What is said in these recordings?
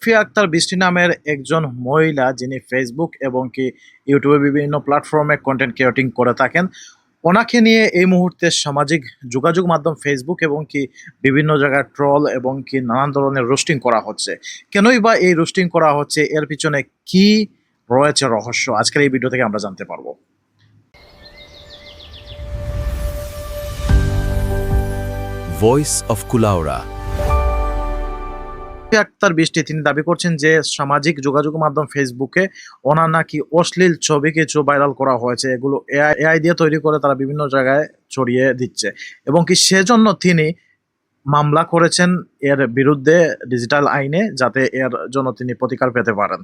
ফিয়া আক্তার বৃষ্টি নামের একজন মহিলা যিনি ফেসবুক এবং কি ইউটিউবে বিভিন্ন প্ল্যাটফর্মে কন্টেন্ট ক্রিয়েটিং করে থাকেন। ওনাকে নিয়ে এই মুহূর্তে সামাজিক যোগাযোগ মাধ্যম ফেসবুক এবং কি বিভিন্ন জায়গায় ট্রল এবং কি নানান ধরনের রোস্টিং করা হচ্ছে। কেনই বা এই রোস্টিং করা হচ্ছে, এর পিছনে কি রয়েছে রহস্য, আজকের এই ভিডিও থেকে আমরা জানতে পারবো। Voice of Kulaura. ফিয়া আক্তার বৃষ্টি তিনি দাবি করছেন যে সামাজিক যোগাযোগ মাধ্যম ফেসবুকে ওনার নাকি অশ্লীল ছবি কিছু ভাইরাল করা হয়েছে, এগুলো এআই দিয়ে তৈরি করে তারা বিভিন্ন জায়গায় ছড়িয়ে দিচ্ছে এবং কি সেজন্য তিনি মামলা করেছেন এর বিরুদ্ধে ডিজিটাল আইনে, যাতে এর জন্য তিনি প্রতিকার পেতে পারেন।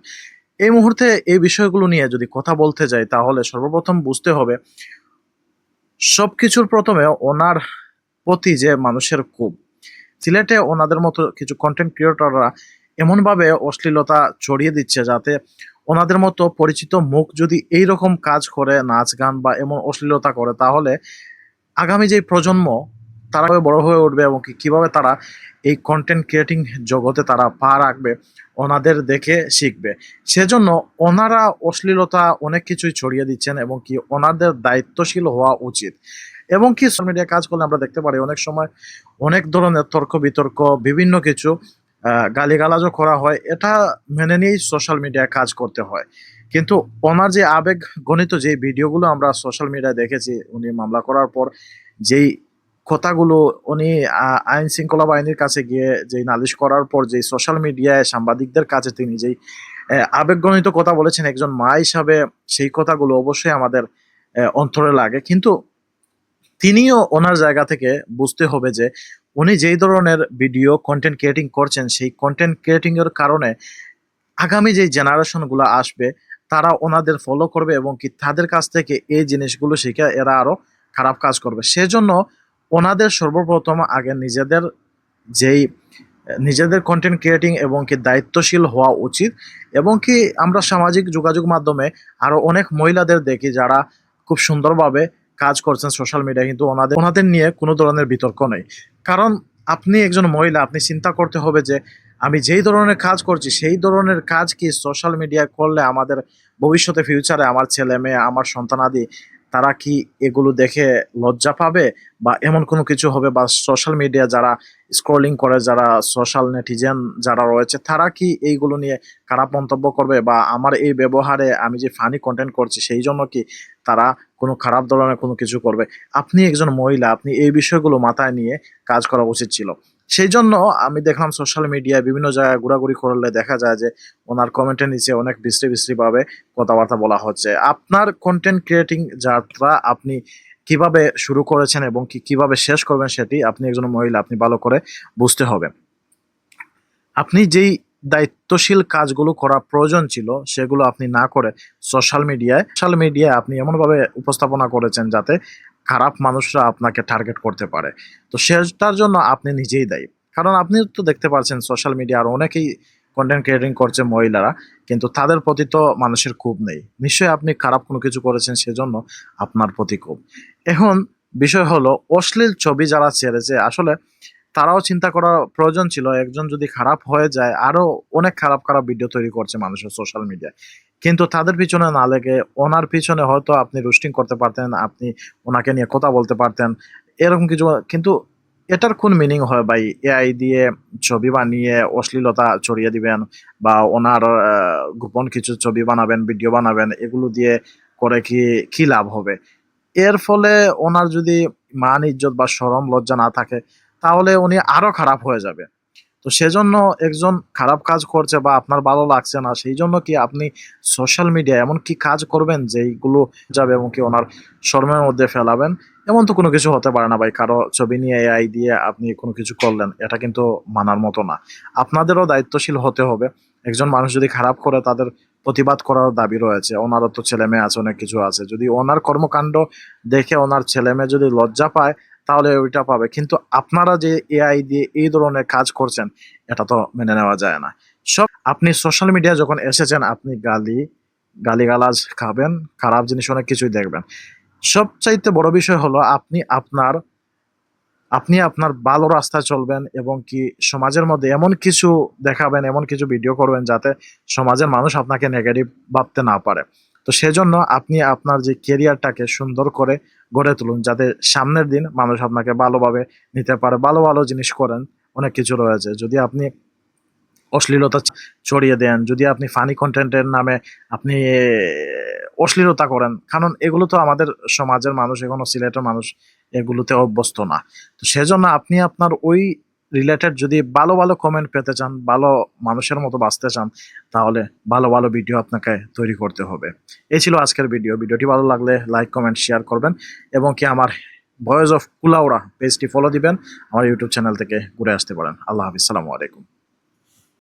এই মুহূর্তে এই বিষয়গুলো নিয়ে যদি কথা বলতে যাই, তাহলে সর্বপ্রথম বুঝতে হবে সবকিছুর প্রথমে ওনার প্রতি যে মানুষের ক্ষোভ। সিলেটে ওনাদের মতো কিছু কন্টেন্ট ক্রিয়েটররা এমনভাবে অশ্লীলতা ছড়িয়ে দিচ্ছে, যাতে ওনাদের মতো পরিচিত মুখ যদি এই রকম কাজ করে, নাচ গান বা এমন অশ্লীলতা করে, তাহলে আগামী যে প্রজন্ম তারা বড় হয়ে উঠবে এবং কিভাবে তারা এই কন্টেন্ট ক্রিয়েটিং জগতে তারা পা রাখবে, ওনাদের দেখে শিখবে। সেজন্য ওনারা অশ্লীলতা অনেক কিছুই ছড়িয়ে দিচ্ছেন এবং কি ওনাদের দায়িত্বশীল হওয়া উচিত। এবং কি সোশ্যাল মিডিয়া কাজ করলে আমরা দেখতে পারি অনেক সময় অনেক ধরনের তর্ক বিতর্ক, বিভিন্ন কিছু গালিগালাজও করা হয়, এটা মেনে নিয়েই সোশ্যাল মিডিয়ায় কাজ করতে হয়। কিন্তু ওনার যে আবেগ গণিত যে ভিডিওগুলো আমরা সোশ্যাল মিডিয়ায় দেখেছি, উনি মামলা করার পর যেই কথাগুলো উনি আইন শৃঙ্খলা বাহিনীর কাছে গিয়ে যেই নালিশ করার পর যেই সোশ্যাল মিডিয়ায় সাংবাদিকদের কাছে তিনি যেই আবেগগণিত কথা বলেছেন একজন মা হিসাবে, সেই কথাগুলো অবশ্যই আমাদের অন্তরে লাগে। কিন্তু তিনিও ওনার জায়গা থেকে বুঝতে হবে যে উনি যেই ধরনের ভিডিও কন্টেন্ট ক্রিয়েটিং করছেন, সেই কন্টেন্ট ক্রিয়েটিং এর কারণে আগামী যে জেনারেশন গুলো আসবে তারা ওনাদের ফলো করবে এবং কি তাদের কাছ থেকে এই জিনিসগুলো শিখে এরা আরো খারাপ কাজ করবে। সেজন্য ওনাদের সর্বপ্রথম আগে নিজেদের কন্টেন্ট ক্রিয়েটিং এবং কি দায়িত্বশীল হওয়া উচিত। এবং কি আমরা সামাজিক যোগাযোগ মাধ্যমে আরো অনেক মহিলাদের দেখি যারা খুব সুন্দরভাবে কাজ করছেন সোশ্যাল মিডিয়ায়, কিন্তু ওনাদের নিয়ে কোনো ধরনের বিতর্ক নেই। কারণ আপনি একজন মহিলা, আপনি চিন্তা করতে হবে যে আমি যেই ধরনের কাজ করছি সেই ধরনের কাজ কি সোশ্যাল মিডিয়ায় করলে আমাদের ভবিষ্যতে ফিউচারে আমার ছেলে মেয়ে, আমার সন্তানাদি, তারা কি এগুলো দেখে লজ্জা পাবে বা এমন কোনো কিছু হবে, বা সোশ্যাল মিডিয়া যারা স্ক্রলিং করে, যারা সোশ্যাল নেটিজেন যারা রয়েছে, তারা কি এইগুলো নিয়ে খারাপ মন্তব্য করবে, বা আমার এই ব্যবহারে আমি যে ফানি কন্টেন্ট করছি সেই জন্য কি তারা কোনো খারাপ ধরনের কোনো কিছু করবে। আপনি একজন মহিলা, আপনি এই বিষয়গুলো মাথায় নিয়ে কাজ করা উচিত ছিল। সেই জন্য আমি দেখলাম সোশ্যাল মিডিয়ায় বিভিন্ন জায়গায় ঘোরাঘুরি করলে দেখা যায় যে ওনার কমেন্টের নিচে অনেক বিশ্রী বিশ্রী ভাবে কথাবার্তা বলা হচ্ছে। আপনার কন্টেন্ট ক্রিয়েটিং যাত্রা আপনি কিভাবে শুরু করেছেন এবং কিভাবে শেষ করবেন, সেটি আপনি একজন মহিলা, আপনি ভালো করে বুঝতে হবে। আপনি যেই দায়িত্বশীল কাজগুলো করা প্রয়োজন ছিল সেগুলো আপনি না করে সোশ্যাল মিডিয়ায় আপনি এমনভাবে উপস্থাপনা করেছেন যাতে খারাপ মানুষরা আপনাকে টার্গেট করতে পারে। তো সেটার জন্য আপনি নিজেই দায়ী। কারণ আপনি তো দেখতে পাচ্ছেন সোশ্যাল মিডিয়া আর অনেকেই কন্টেন্ট ক্রিয়েটিং করছে মহিলারা, কিন্তু তাদের প্রতি তো মানুষের ক্ষোভ নেই। নিশ্চয়ই আপনি খারাপ কোনো কিছু করেছেন, সেজন্য আপনার প্রতি ক্ষোভ। এখন বিষয় হলো অশ্লীল ছবি যারা ছেড়েছে, আসলে তারাও চিন্তা করা প্রয়োজন ছিল, একজন যদি খারাপ হয়ে যায় আরো অনেক খারাপ খারাপ ভিডিও তৈরি করছে মানুষের সোশ্যাল মিডিয়ায়, কিন্তু তাদের পিছনে না লেগে ওনার পিছনে হয়তো আপনি রোস্টিং করতে পারতেন, আপনি ওনাকে নিয়ে কথা বলতে পারতেন, এরকম কিছু। কিন্তু এটার কোন মিনিং হয় ভাই? এআই দিয়ে ছবি বানিয়ে অশ্লীলতা ছড়িয়ে দিবেন বা ওনার গোপন কিছু ছবি বানাবেন, ভিডিও বানাবেন, এগুলো দিয়ে করে কি কি লাভ হবে? এর ফলে ওনার যদি মান ইজ্জত বা শরম লজ্জা না থাকে, তাহলে উনি আরো খারাপ হয়ে যাবে। তো সেজন্য একজন খারাপ কাজ করছে বা আপনার ভালো লাগছে না, সেই জন্য কি আপনি সোশ্যাল মিডিয়ায় এমন কি কাজ করবেন যেইগুলো যাবে এবং কি ওনার শরমের মধ্যে ফেলাবেন? এমন তো কোনো কিছু হতে পারে না ভাই। কারো ছবি নিয়ে এআই দিয়ে আপনি কোনো কিছু করলেন, এটা কিন্তু মানার মতো না। আপনাদেরও দায়িত্বশীল হতে হবে। একজন মানুষ যদি খারাপ করে, তাদের প্রতিবাদ করার দাবি রয়েছে। ওনারও তো ছেলে মেয়ে আছে, অনেক কিছু আছে। যদি ওনার কর্মকাণ্ড দেখে ওনার ছেলে মেয়ে যদি লজ্জা পায়, তাহলে ওইটা পাবে। কিন্তু আপনারা যে এআই দিয়ে এই ধরনের কাজ করছেন, এটা তো মেনে নেওয়া যায় না। আপনি সোশ্যাল মিডিয়া যখন এসেছেন, আপনি গালিগালাজ খাবেন, খারাপ জিনিস অনেক কিছুই দেখবেন। সবচাইতে বড় বিষয় হলো আপনি আপনার আপনি আপনার ভালো রাস্তায় চলবেন এবং কি সমাজের মধ্যে এমন কিছু দেখাবেন, এমন কিছু ভিডিও করবেন যাতে সমাজের মানুষ আপনাকে নেগেটিভ ভাবতে না পারে। তো সেজন্য আপনি আপনার যে ক্যারিয়ারটাকে সুন্দর করে গড়ে তুলুন, যাতে সামনের দিন মানুষ আপনাকে ভালোভাবে নিতে পারে। ভালো ভালো জিনিস করেন, অনেক কিছু রয়েছে। যদি আপনি অশ্লীলতা ছড়িয়ে দেন, যদি আপনি ফানি কন্টেন্টের নামে আপনি অশ্লীলতা করেন, কারণ এগুলো তো আমাদের সমাজের মানুষ, এখনো সিলেটের মানুষ এগুলোতে অভ্যস্ত না। তো সেজন্য আপনি আপনার ওই রিলেটেড যদি ভালো ভালো কমেন্ট পেতে চান, ভালো মানুষের মতো বাঁচতে চান, তাহলে ভালো ভালো ভিডিও আপনাকে তৈরি করতে হবে। এই ছিল আজকের ভিডিও। ভিডিওটি ভালো লাগলে লাইক, কমেন্ট, শেয়ার করবেন এবং কি আমার ভয়েস অফ কুলাউড়া পেজটি ফলো দিবেন। আমার ইউটিউব চ্যানেল থেকে ঘুরে আসতে পারেন। আল্লাহ হাফিজ, সালামু আলাইকুম।